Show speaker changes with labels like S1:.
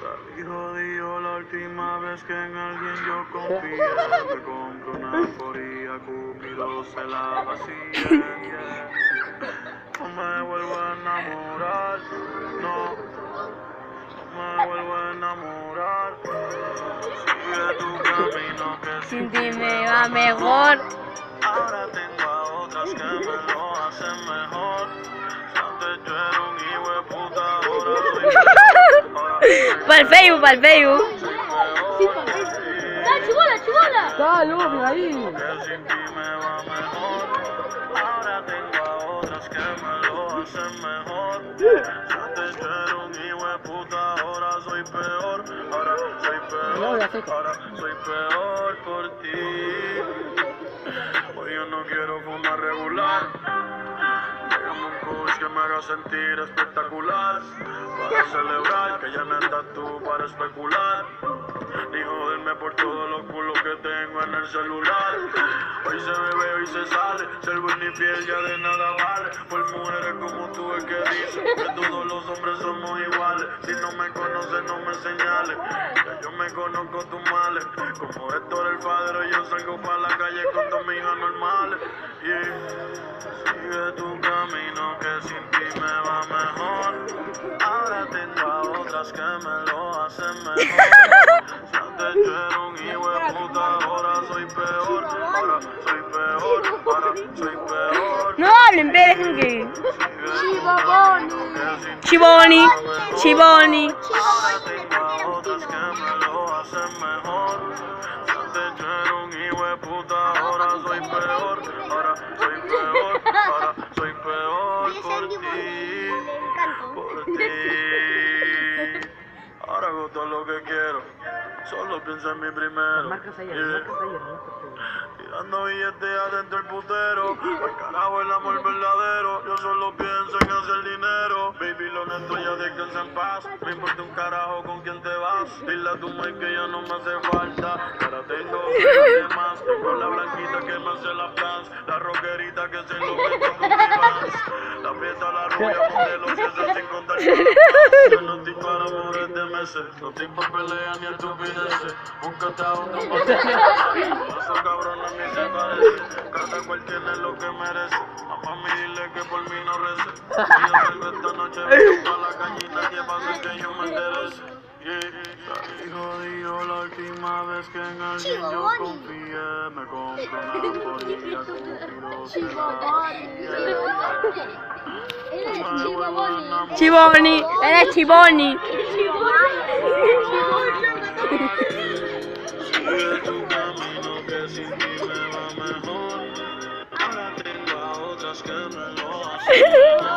S1: Salí jodido la última vez que en alguien yo confié. Me compro una foría, Cupido se la vacía. Yeah. No me vuelvo a enamorar, no me vuelvo a enamorar. Sigue tu camino que
S2: Sin ti me va mejor.
S1: Ahora tengo a otras que me lo hacen mejor. Antes yo era un hijo de puta, ahora soy
S2: Para el Facebook, para el Facebook.
S3: ¡Dale, chibola!
S4: Dale, obvio, ahí.
S1: que sin ti me va mejor. Ahora tengo a otras que me lo hacen mejor. Antes yo era un hijo de puta, ahora soy peor. Ahora soy peor, ahora soy peor por ti. Hoy yo no quiero fumar regular. Déjame un kush que me haga sentir espectacular. Para celebrar que ya no estás tú para especular. Ni joderme por todos los culos que tengo en el celular. Hoy se bebe, hoy se sale. Ser buen y fiel ya de nada vale. Por mujeres como tú es que dicen que todos los hombres somos iguales. Si no me conoces no me señales. Ya yo me conozco tus males. Como Héctor el padre yo salgo para la calle con dos hijas normales. Sigue tu camino que sin ti me va mejor. Ahora tengo a otras que me lo hacen mejor. Antes yo era un hijo de puta, ahora soy peor. Ahora soy peor, ahora soy peor.
S2: No hablen, dejen que.
S1: Chiboni.
S2: Chiboni.
S1: Ahora tengo a otras que me lo hacen mejor. Antes yo era un hijo de puta, ahora soy peor. Ahora soy peor, ahora soy peor por ti. Por ti. Ahora hago todo lo que quiero. Solo pienso en mí primero. Tirando billetes adentro el putero. Al carajo el amor verdadero. Yo solo pienso en hacer dinero. Baby, lo neto ya descansa en paz. Me importa un carajo con quién te vas. Dile a tu madre que ya no me hace falta. Ahora tengo de más. Tengo la blanquita que me hace la plans. La rockerita que se lo mete con mi vans. La fiesta, la rubia, modelo, que se sin contar. Yo no estoy para amores de meses. No estoy por peleas ni estupideces. Búscate a uno para esos cabrones ni se parecen. Cada cual tiene lo que merece. A mami dile que por mí no rece. Si yo salgo esta noche, vengo pa' la cañita que pasa que yo me interese. Salí jodido la última vez que en alguien yo confié. Me compro una porilla con
S2: Chiboni. Eres Chiboni.
S1: Sigue tu camino que sin ti me va mejor. Ahora tengo a otras que me lo hacen.